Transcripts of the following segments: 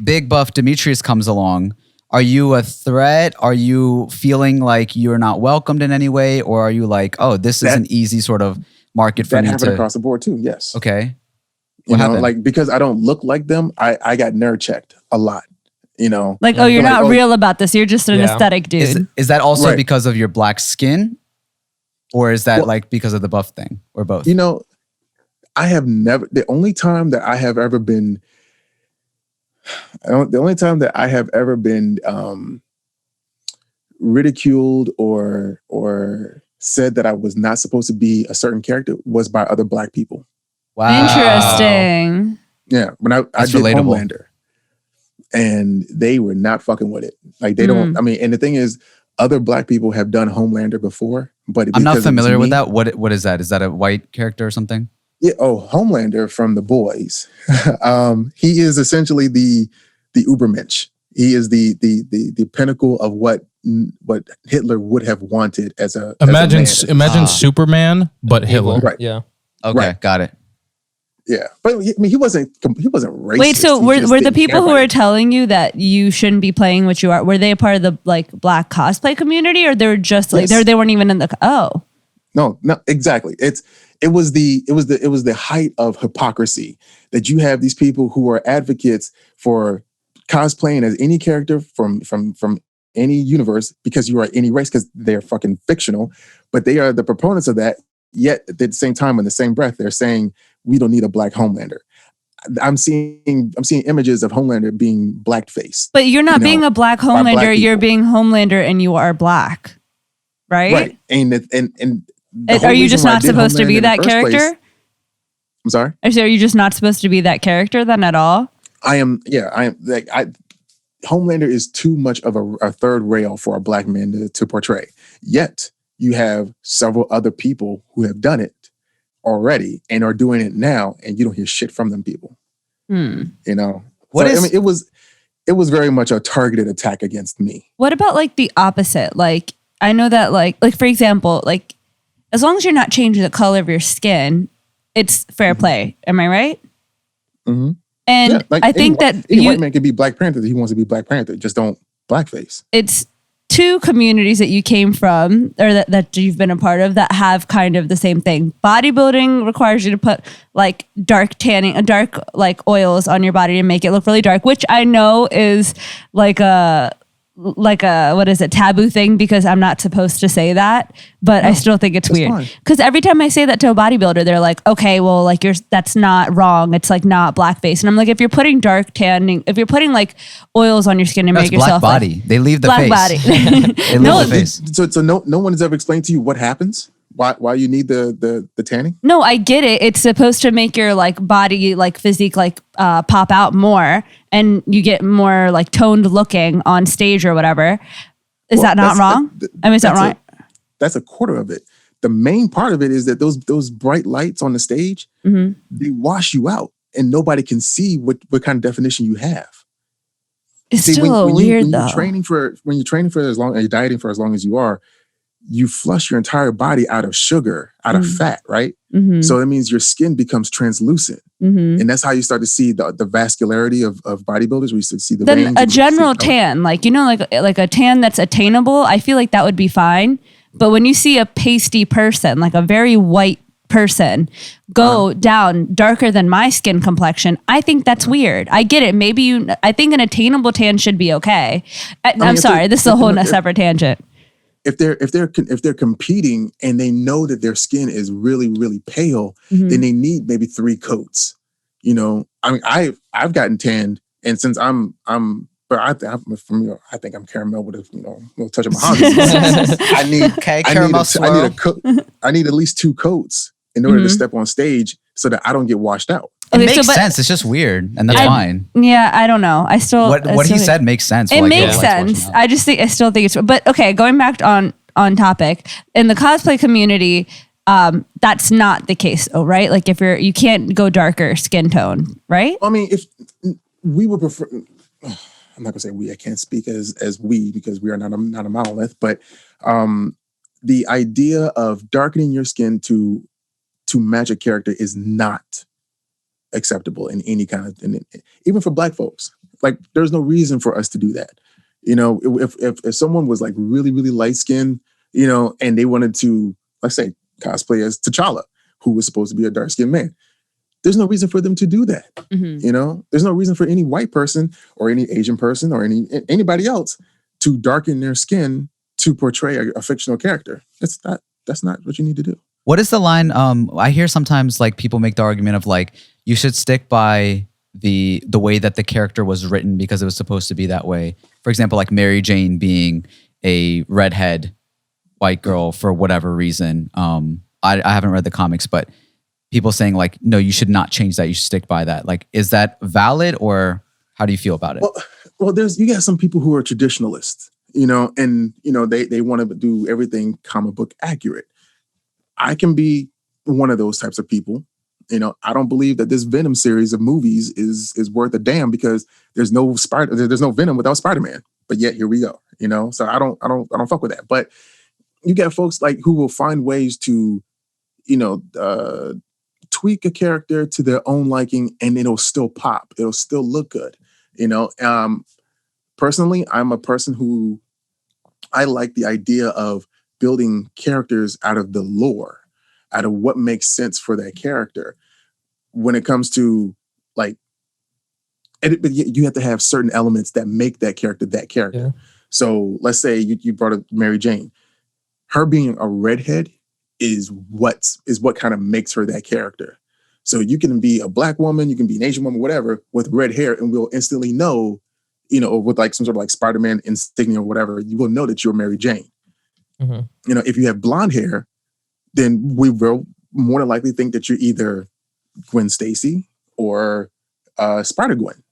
big buff Demetrius comes along, are you a threat? Are you feeling like you're not welcomed in any way? Or are you like, oh, this is an easy sort of market for me to... That happened across the board too, yes. Okay. What happened? Like, because I don't look like them, I got nerd checked a lot, you know? Like, oh, you're not real about this. You're just an aesthetic dude. Is that also because of your black skin? Or is that like because of the buff thing? Or both? You know, I have never... The only time that I have ever been... ridiculed or said that I was not supposed to be a certain character was by other black people. Wow. Interesting. Yeah, when I did Homelander, and they were not fucking with it. Like they don't. I mean, and the thing is, other black people have done Homelander before, but I'm not familiar with that. What is that? Is that a white character or something? Yeah. Oh, Homelander from The Boys. He is essentially the Ubermensch. He is the pinnacle of what Hitler would have wanted as a imagine Superman, but Hitler. Right. Yeah. Okay, got it. Yeah, but I mean, he wasn't racist. Wait, so were the people who were telling you that you shouldn't be playing what you are? Were they a part of the like black cosplay community, or they were just like they weren't even in the? Oh, no, exactly. It was the height of hypocrisy that you have these people who are advocates for cosplaying as any character from any universe because you are any race because they're fucking fictional, but they are the proponents of that. Yet at the same time, in the same breath, they're saying we don't need a black Homelander. I'm seeing images of Homelander being blackface. But you're not being a black Homelander. You're being Homelander, and you are black, right? Right. And are you just not supposed to be that character? I'm sorry. So are you just not supposed to be that character then at all? I am. Yeah, I am. Like Homelander is too much of a third rail for a black man to portray. Yet you have several other people who have done it already and are doing it now, and you don't hear shit from them people. You know, I mean, it was very much a targeted attack against me. What about like the opposite? Like I know that like for example, like as long as you're not changing the color of your skin, it's fair play. Am I right? Mm-hmm. And yeah, like I think that any white man can be Black Panther if he wants to be Black Panther. Just don't blackface. It's two communities that you came from or that you've been a part of that have kind of the same thing. Bodybuilding requires you to put like dark like oils on your body to make it look really dark, which I know is like a what is it, taboo thing because I'm not supposed to say that, but I still think it's weird because every time I say that to a bodybuilder, they're like, okay, well, like that's not wrong. It's like not blackface. And I'm like, if you're putting if you're putting like oils on your skin to make yourself black body, they leave the black face. Body. They leave the face. So no one has ever explained to you what happens. Why you need the tanning? No, I get it. It's supposed to make your like body, like physique, like pop out more, and you get more like toned looking on stage or whatever. Is that not wrong? I mean, is that right? That's a quarter of it. The main part of it is that those bright lights on the stage, they wash you out, and nobody can see what kind of definition you have. It's still weird though. When you're training for as long, and you're dieting for as long as you are, you flush your entire body out of sugar, out of fat, right? So that means your skin becomes translucent. And that's how you start to see the vascularity of bodybuilders. We used to see the veins. Then a general tan, like, you know, like a tan that's attainable, I feel like that would be fine. But when you see a pasty person, like a very white person, go down darker than my skin complexion, I think that's weird. I get it. I think an attainable tan should be okay. I'm sorry, this is a whole separate tangent. If they're competing and they know that their skin is really, really pale, then they need maybe 3 coats. You know, I mean, I've gotten tanned, and since I think I'm caramel with a little touch of mahogany. I need at least 2 coats in order to step on stage so that I don't get washed out. It makes sense. It's just weird, and that's fine. Yeah, I don't know. I still what he said makes sense. It makes sense. I still think it's. But okay, going back on topic in the cosplay community, that's not the case, though, right? Like if you can't go darker skin tone, right? I mean, if we would prefer, I'm not gonna say we. I can't speak as we because we are not a monolith. But the idea of darkening your skin to match a character is not acceptable in any kind of, even for Black folks. Like, there's no reason for us to do that. You know, if someone was like really, really light skinned, you know, and they wanted to, let's say, cosplay as T'Challa, who was supposed to be a dark skinned man, there's no reason for them to do that. You know, there's no reason for any white person or any Asian person or anybody else to darken their skin to portray a fictional character. That's not what you need to do. What is the line? I hear sometimes like people make the argument of like, you should stick by the way that the character was written because it was supposed to be that way. For example, like Mary Jane being a redhead white girl for whatever reason. I haven't read the comics, but people saying like, no, you should not change that. You should stick by that. Like, is that valid, or how do you feel about it? Well, you got some people who are traditionalists, you know, and you know they want to do everything comic book accurate. I can be one of those types of people. You know, I don't believe that this Venom series of movies is worth a damn because there's no Venom without Spider-Man. But yet here we go. You know, so I don't fuck with that. But you got folks like who will find ways to, you know, tweak a character to their own liking, and it'll still pop. It'll still look good. You know, personally, I'm a person who I like the idea of building characters out of the lore, out of what makes sense for that character. When it comes to like, but you have to have certain elements that make that character that character. Yeah. So let's say you brought up Mary Jane. Her being a redhead is what kind of makes her that character. So you can be a black woman, you can be an Asian woman, whatever, with red hair, and we'll instantly know, you know, with like some sort of like Spider-Man insignia or whatever, you will know that you're Mary Jane. You know, if you have blonde hair, then we will more than likely think that you're either Gwen Stacy or Spider-Gwen,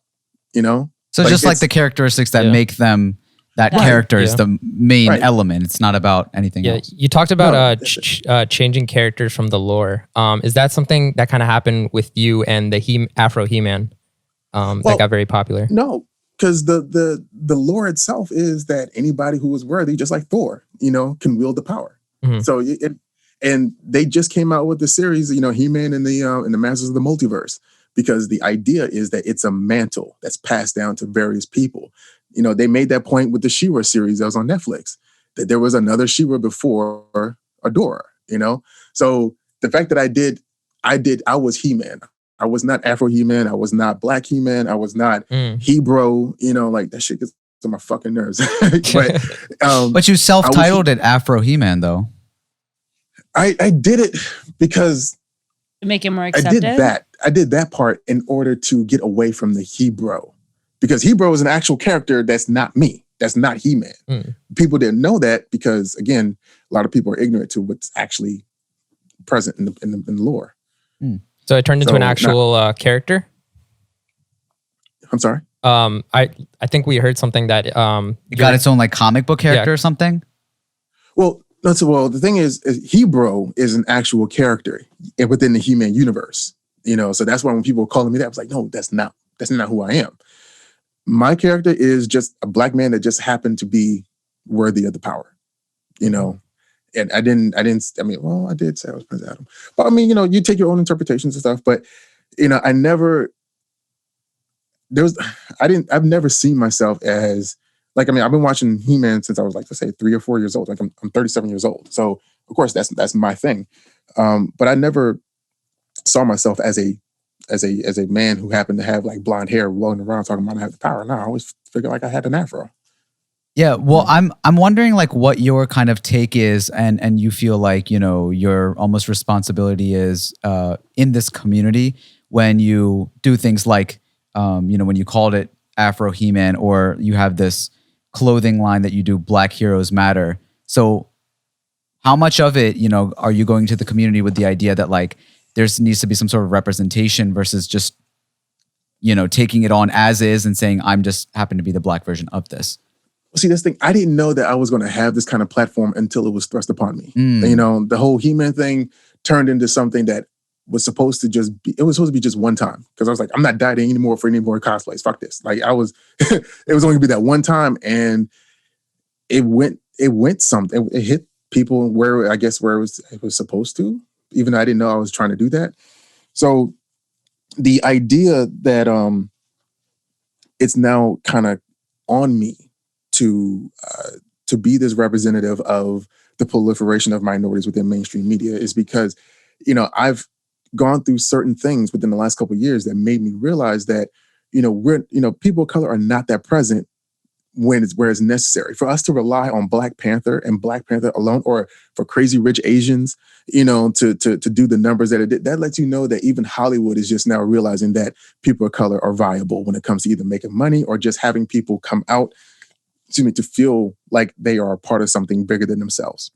you know? So just like the characteristics that make them that character is the main element. It's not about anything else. You talked about changing characters from the lore. Is that something that kind of happened with you and the Afro He-Man that got very popular? No, because the lore itself is that anybody who is worthy, just like Thor, you know, can wield the power. So and they just came out with the series, you know, He-Man and the Masters of the Multiverse, because the idea is that it's a mantle that's passed down to various people. You know, they made that point with the She-Ra series that was on Netflix, that there was another She-Ra before Adora, you know? So the fact that I was He-Man. I was not Afro He-Man. I was not Black He-Man. I was not Hebrew, you know, like that shit gets to my fucking nerves. But you self-titled it Afro He-Man though. I did it because to make it more accepted. I did that part in order to get away from the Hebrew. Because Hebrew is an actual character that's not me. That's not He-Man. People didn't know that because, again, a lot of people are ignorant to what's actually present in the lore. So it turned into an actual character? I'm sorry? I think we heard something that... it got its own like comic book character or something? Well, the thing is Hebrew is an actual character within the He-Man universe. You know, so that's why when people were calling me that, I was like, no, that's not who I am. My character is just a black man that just happened to be worthy of the power, you know. And I did say I was Prince Adam, but I mean, you know, you take your own interpretations and stuff. But you know, I've never seen myself as like, I mean, I've been watching He-Man since I was like, let's say 3 or 4 years old. Like I'm 37 years old, so of course that's my thing. But I never saw myself as a man who happened to have like blonde hair rolling around talking about I have the power. No, I always figured like I had an afro. Yeah, well, I'm wondering like what your kind of take is, and you feel like, you know, your almost responsibility is in this community when you do things like, you know, when you called it Afro He-Man, or you have this clothing line that you do, Black Heroes Matter. So how much of it, you know, are you going to the community with the idea that like there needs to be some sort of representation versus just, you know, taking it on as is and saying, I'm just happen to be the black version of this? See, this thing, I didn't know that I was going to have this kind of platform until it was thrust upon me. You know, the whole He-Man thing turned into something that was supposed to be just one time. Because I was like, I'm not dieting anymore for any more cosplays. Fuck this. Like it was only going to be that one time. And it went something. It hit people where it was supposed to, even though I didn't know I was trying to do that. So the idea that it's now kind of on me to be this representative of the proliferation of minorities within mainstream media, is because, I've gone through certain things within the last couple of years that made me realize that, people of color are not that present where it's necessary. For us to rely on Black Panther and Black Panther alone, or for Crazy Rich Asians, to do the numbers that it did, that lets you know that even Hollywood is just now realizing that people of color are viable when it comes to either making money or just having people come out, to feel like they are a part of something bigger than themselves.